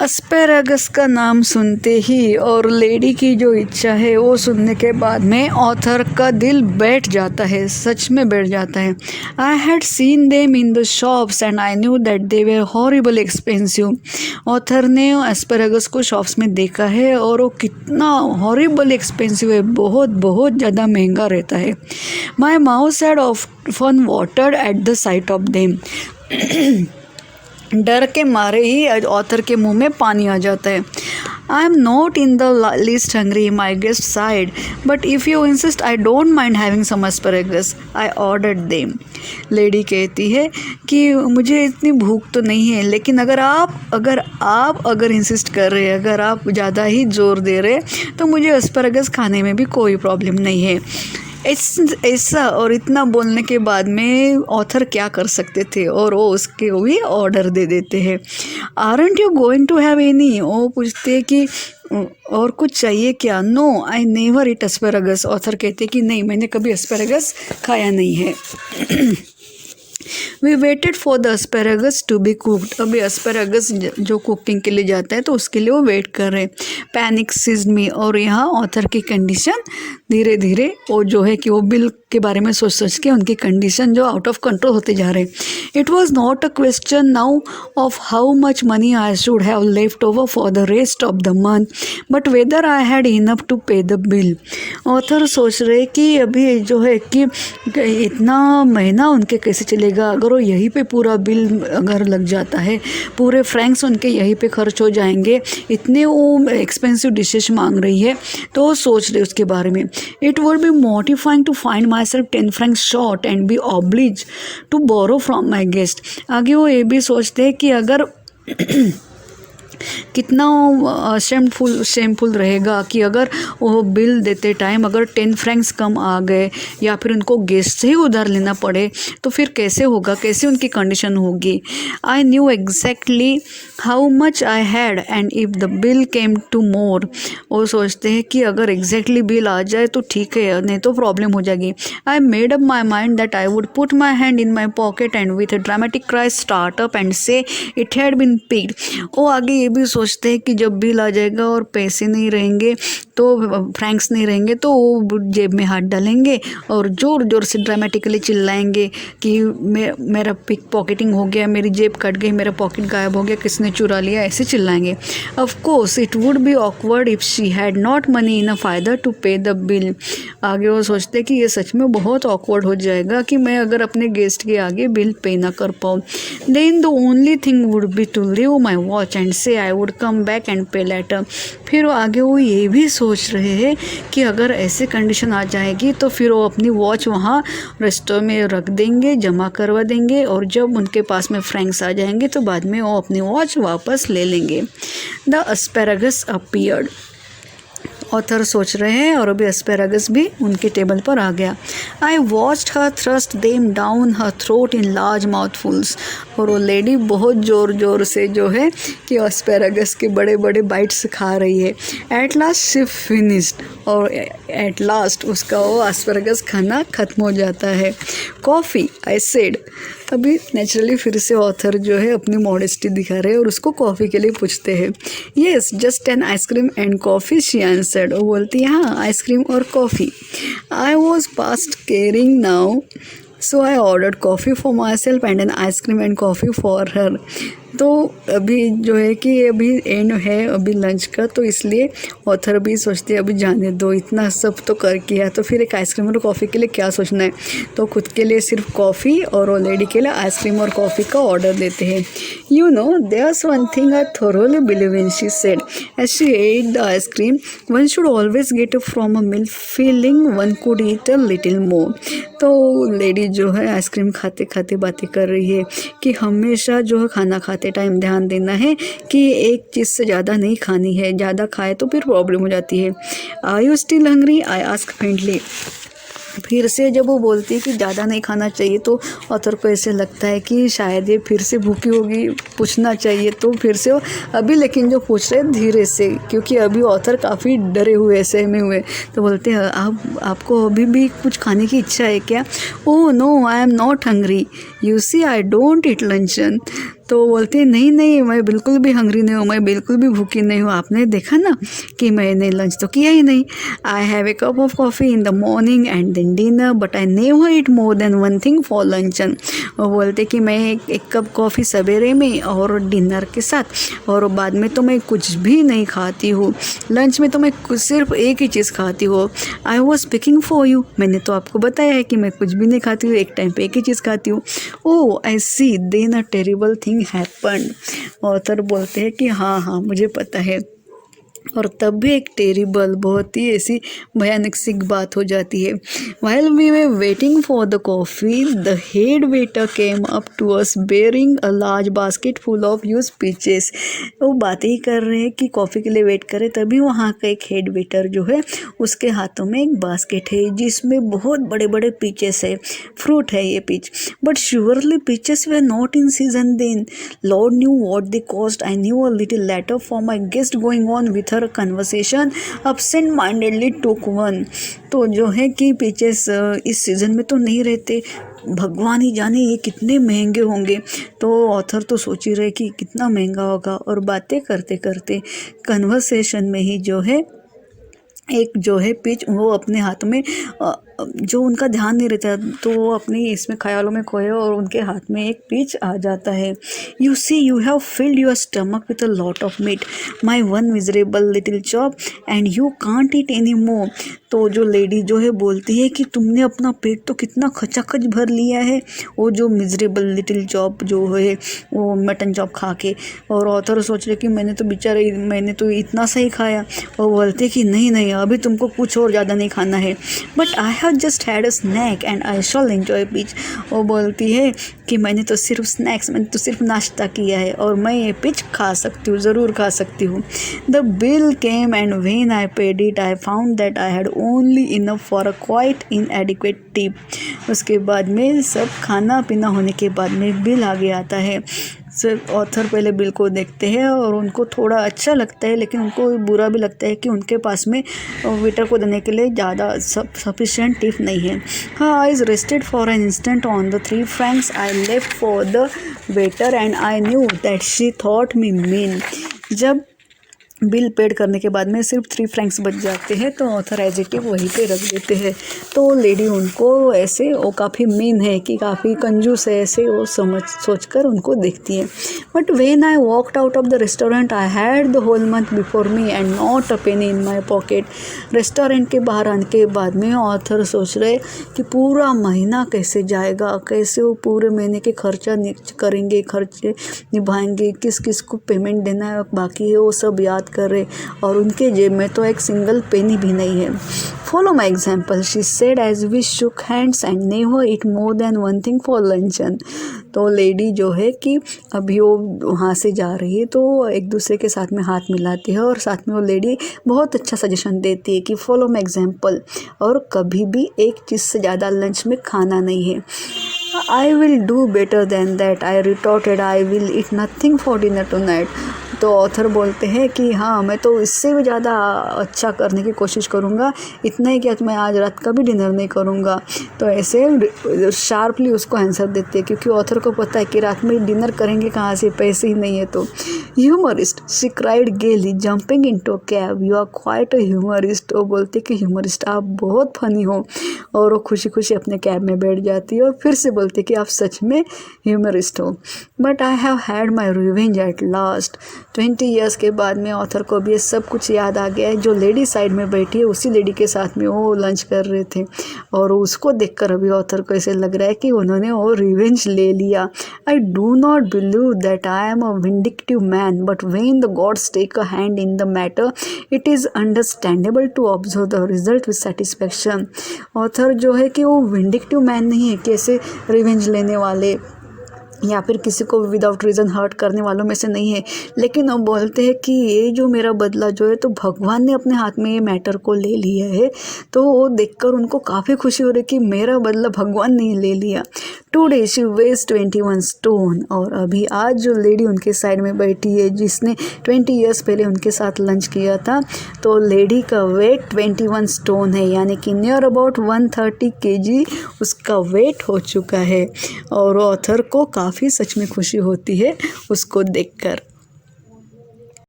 Asparagus का नाम सुनते ही और लेडी की जो इच्छा है वो सुनने के बाद में ऑथर का दिल बैठ जाता है, सच में बैठ जाता है। I had seen them in the shops and I knew that they were horrible expensive. Author ने एस्पेरागस को शॉप्स में देखा है और वो कितना हॉरिबल एक्सपेंसिव है, बहुत बहुत ज़्यादा महंगा रहता है। My mouth had often watered at the site of them. डर के मारे ही ऑथर के मुंह में पानी आ जाता है। I am not in the least hungry, my guest said, but if you insist I don't mind having some asparagus, I ordered them. Lady कहती है कि मुझे इतनी भूख तो नहीं है, लेकिन अगर आप इंसिस्ट कर रहे हैं, अगर आप ज़्यादा ही जोर दे रहे तो मुझे एस्पेरागस खाने में भी कोई प्रॉब्लम नहीं है। ऐसा और इतना बोलने के बाद में ऑथर क्या कर सकते थे, और वो उसके भी ऑर्डर दे देते हैं। Aren't you going to have any, वो पूछते हैं कि और कुछ चाहिए क्या। No I never eat asparagus. Author कहते कि नहीं, मैंने कभी एस्पेरागस खाया नहीं है। We waited for the asparagus to be cooked. अभी एस्पेरागस जो कुकिंग के लिए जाता है तो उसके लिए वो वेट कर रहे हैं। पैनिक सीज्ड मी, और यहाँ ऑथर की कंडीशन धीरे धीरे वो जो है कि वो बिल के बारे में सोच के उनकी कंडीशन जो आउट ऑफ कंट्रोल होते जा रहे हैं। It was not a question now of how much money I should have left over for the rest of the month, but whether I had enough to pay the bill. Author सोच रहे कि अभी जो है कि इतना महीना उनके कैसे चलेगा, अगर वो यहीं पे पूरा बिल अगर लग जाता है, पूरे फ्रैंक्स उनके यहीं पे खर्च हो जाएंगे, इतने वो एक्सपेंसिव डिशेस मांग रही है, तो वो सोच रहे उसके बारे में। It would be mortifying to find myself 10 francs short and be obliged to borrow from my guest। आगे वो ये भी सोचते हैं कि अगर कितना शेमफुल रहेगा कि अगर वो बिल देते टाइम अगर 10 francs कम आ गए या फिर उनको गेस्ट से ही उधार लेना पड़े तो फिर कैसे होगा, कैसे उनकी कंडीशन होगी। I knew exactly how much I had and if the bill came to more. वो सोचते हैं कि अगर एग्जैक्टली बिल आ जाए तो ठीक है, नहीं तो प्रॉब्लम हो जाएगी। I made up my mind that I would put my hand in my pocket and with a dramatic cry start up and से इट हैड बीन पेड। वो आगे ये भी सोचते हैं कि जब बिल आ जाएगा और पैसे नहीं रहेंगे तो फ्रैंक्स नहीं रहेंगे तो वो जेब में हाथ डालेंगे और ज़ोर ज़ोर से ड्रामेटिकली चिल्लाएंगे कि मेरा पिक पॉकेटिंग हो गया, मेरी जेब कट गई, मेरा पॉकेट गायब हो गया, किसने चुरा लिया, ऐसे चिल्लाएंगे। Of course it would be awkward if she had not money enough either to pay the bill. आगे वो सोचते कि ये सच में बहुत ऑकवर्ड हो जाएगा कि मैं अगर अपने गेस्ट के आगे बिल पे ना कर पाऊँ। Then the only thing would be to leave my watch and say I would come back and pay later. फिर वो आगे वो ये भी सोच रहे हैं कि अगर ऐसे कंडीशन आ जाएगी तो फिर वो अपनी वॉच वहाँ रेस्टोरेंट में रख देंगे, जमा करवा देंगे, और जब उनके पास में फ्रैंक्स आ जाएंगे तो बाद में वो अपनी वॉच वापस ले लेंगे। The asparagus appeared. ऑथर सोच रहे हैं और अभी एस्पेरागस भी उनके टेबल पर आ गया। I watched her thrust them down her throat in large mouthfuls. और वो लेडी बहुत ज़ोर से जो है कि एस्पेरागस के बड़े बड़े बाइट्स खा रही है। एट लास्ट शी फिनिश्ड, और एट लास्ट उसका वो एस्पेरागस खाना ख़त्म हो जाता है। Coffee, I said. अभी नेचुरली फिर से ऑथर जो है अपनी मॉडेस्टी दिखा रहे हैं और उसको कॉफ़ी के लिए पूछते हैं। Yes just an ice cream and coffee, she answered. वो बोलती है हाँ, आइसक्रीम और coffee. I was past caring now, so I ordered coffee for my self and an ice cream and coffee for her. तो अभी जो है कि अभी एंड है अभी लंच का, तो इसलिए ऑथर भी सोचते हैं अभी जाने दो, इतना सब तो कर किया तो फिर एक आइसक्रीम और कॉफ़ी के लिए क्या सोचना है। तो खुद के लिए सिर्फ कॉफ़ी और वो लेडी के लिए आइसक्रीम और कॉफ़ी का ऑर्डर देते हैं। You know there's one thing I thoroughly believe in, she said as she ate the ice cream, one should always get a from a meal feeling one could eat a little more. तो lady जो है ice cream खाते खाते बातें कर रही है कि हमेशा जो है खाना खाते टाइम ध्यान देना है कि एक चीज़ से ज़्यादा नहीं खानी है, ज़्यादा खाए तो फिर प्रॉब्लम हो जाती है। Are you still hungry, I ask faintly. फिर से जब वो बोलती है कि ज़्यादा नहीं खाना चाहिए तो ऑथर को ऐसे लगता है कि शायद ये फिर से भूखी होगी, पूछना चाहिए। तो फिर से वो अभी लेकिन जो पूछ रहे धीरे से, क्योंकि अभी ऑथर काफ़ी डरे हुए, सहमे हुए, तो बोलते हैं आपको अभी भी कुछ खाने की इच्छा है क्या? Oh no, I am not hungry, you see I don't eat luncheon. तो वो बोलती है नहीं नहीं, मैं बिल्कुल भी हंग्री नहीं हूँ, मैं बिल्कुल भी भूखी नहीं हूँ, आपने देखा ना कि मैंने लंच तो किया ही नहीं। I have a cup of coffee in the morning and then dinner but I never eat more than one thing for luncheon. वो बोलते कि मैं एक कप कॉफ़ी सवेरे में और डिनर के साथ, और बाद में तो मैं कुछ भी नहीं खाती हूँ, लंच में तो मैं सिर्फ एक ही चीज़ खाती हूँ। I was speaking for you, मैंने तो आपको बताया है कि मैं कुछ भी नहीं खाती हूँ, एक टाइम पे एक ही चीज़ खाती हूँ। Oh I see, then a terrible thing happened. Author बोलते हैं कि हाँ हाँ मुझे पता है, और तब भी एक टेरिबल, बहुत ही ऐसी भयानक सी बात हो जाती है। While we were waiting for the coffee the head waiter came up to us bearing a large basket full of huge peaches. वो बातें ही कर रहे हैं कि कॉफ़ी के लिए वेट करें, तभी वहाँ का एक हेड वेटर जो है उसके हाथों में एक बास्केट है जिसमें बहुत बड़े बड़े पीचेस है, फ्रूट है ये peach. But surely peaches were not in season then, Lord knew what they cost, I knew a little later for my guest going on with her conversation absent mindedly took one। तो जो है कि peaches इस season में तो नहीं रहते, भगवान ही जाने ये कितने महंगे होंगे। तो ऑथर तो सोच ही रहे कि कितना महंगा होगा, और बातें करते करते कन्वर्सेशन में ही जो है एक जो है पिच वो अपने हाथ में जो उनका ध्यान नहीं रहता, तो वो अपनी इसमें ख्यालों में खोए और उनके हाथ में एक पिच आ जाता है। You see you have filled your stomach with a lot of meat, my one miserable little chop and you can't eat any more. तो जो लेडी जो है बोलती है कि तुमने अपना पेट तो कितना खचाखच भर लिया है, वो जो मिजरेबल लिटिल चॉप जो है वो मटन चॉप खा के। और ऑथर सोच रहे कि मैंने तो इतना सही खाया। और बोलते कि नहीं नहीं, अभी तुमको कुछ और ज़्यादा नहीं खाना है, but I have just had a snack and I shall enjoy peach. वो बोलती है कि मैंने तो सिर्फ नाश्ता किया है और मैं ये पिच खा सकती हूँ, ज़रूर खा सकती हूँ। The bill came and when I paid it I found that I had only enough for a quite इनएडिक्वेट tip. उसके बाद में सब खाना पीना होने के बाद में बिल आगे आता है। सिर्फ ऑथर पहले बिल को देखते हैं और उनको थोड़ा अच्छा लगता है, लेकिन उनको बुरा भी लगता है कि उनके पास में वेटर को देने के लिए ज़्यादा सफिशिएंट टिप नहीं है। हाँ, eyes rested for an instant on the 3 francs I left for the waiter and I knew that she thought me mean. जब बिल पेड करने के बाद में सिर्फ 3 francs बच जाते हैं, तो ऑथर एज इट इज़ वहीं पे रख देते हैं। तो लेडी उनको ऐसे वो काफ़ी मीन है कि काफ़ी कंजूस है, ऐसे वो सोचकर उनको देखती है। But when I walked out of the restaurant I had the whole month before me and not a penny in my pocket. Restaurant के बाहर आने के बाद में ऑथर सोच रहे कि पूरा महीना कैसे जाएगा, कैसे वो पूरे महीने के खर्चे निभाएंगे, किस किस को पेमेंट देना बाकी है वो सब याद कर रहे, और उनके जेब में तो एक सिंगल पेनी भी नहीं है। Follow my example she said as we shook hands and never eat more than one thing for luncheon. तो लेडी जो है कि अभी वो वहाँ से जा रही है तो एक दूसरे के साथ में हाथ मिलाती है, और साथ में वो लेडी बहुत अच्छा सजेशन देती है कि फॉलो माई एग्जाम्पल, और कभी भी एक चीज़ से ज़्यादा लंच में खाना नहीं है। I will do better than that I retorted, I will eat nothing for dinner tonight. तो ऑथर बोलते हैं कि हाँ, मैं तो इससे भी ज़्यादा अच्छा करने की कोशिश करूँगा, इतना ही कि मैं आज रात का भी डिनर नहीं करूँगा। तो ऐसे शार्पली उसको आंसर देती है, क्योंकि ऑथर को पता है कि रात में डिनर करेंगे कहाँ से, पैसे ही नहीं है। तो humorist she cried gaily jumping into a cab, you are quite a humorist. वो बोलती है कि ह्यूमरिस्ट आप बहुत फनी हो, और वो खुशी खुशी अपने कैब में बैठ जाती है और फिर से बोलती है कि आप सच में ह्यूमरिस्ट हो। But I have had my revenge at last. 20 years के बाद में ऑथर को भी ये सब कुछ याद आ गया है। जो लेडी साइड में बैठी है उसी लेडी के साथ में वो लंच कर रहे थे, और उसको देखकर अभी ऑथर को ऐसे लग रहा है कि उन्होंने वो रिवेंज ले लिया। I do not believe that I am a vindictive man, but when the gods take a hand in the matter it is understandable to observe the result with satisfaction. Author जो है कि वो vindictive man नहीं है, कैसे revenge लेने वाले या फिर किसी को विदाउट रीज़न हर्ट करने वालों में से नहीं है, लेकिन वो बोलते हैं कि ये जो मेरा बदला जो है तो भगवान ने अपने हाथ में ये मैटर को ले लिया है। तो वो देखकर उनको काफ़ी खुशी हो रही कि मेरा बदला भगवान ने ले लिया। Today she weighs 21 stone। और अभी आज जो लेडी उनके साइड में बैठी है जिसने 20 years पहले उनके साथ लंच किया था, तो लेडी का वेट 21 stone है, यानी कि नियर अबाउट 130 kg उसका वेट हो चुका है। और ऑथर को काफ़ी सच में खुशी होती है उसको देखकर।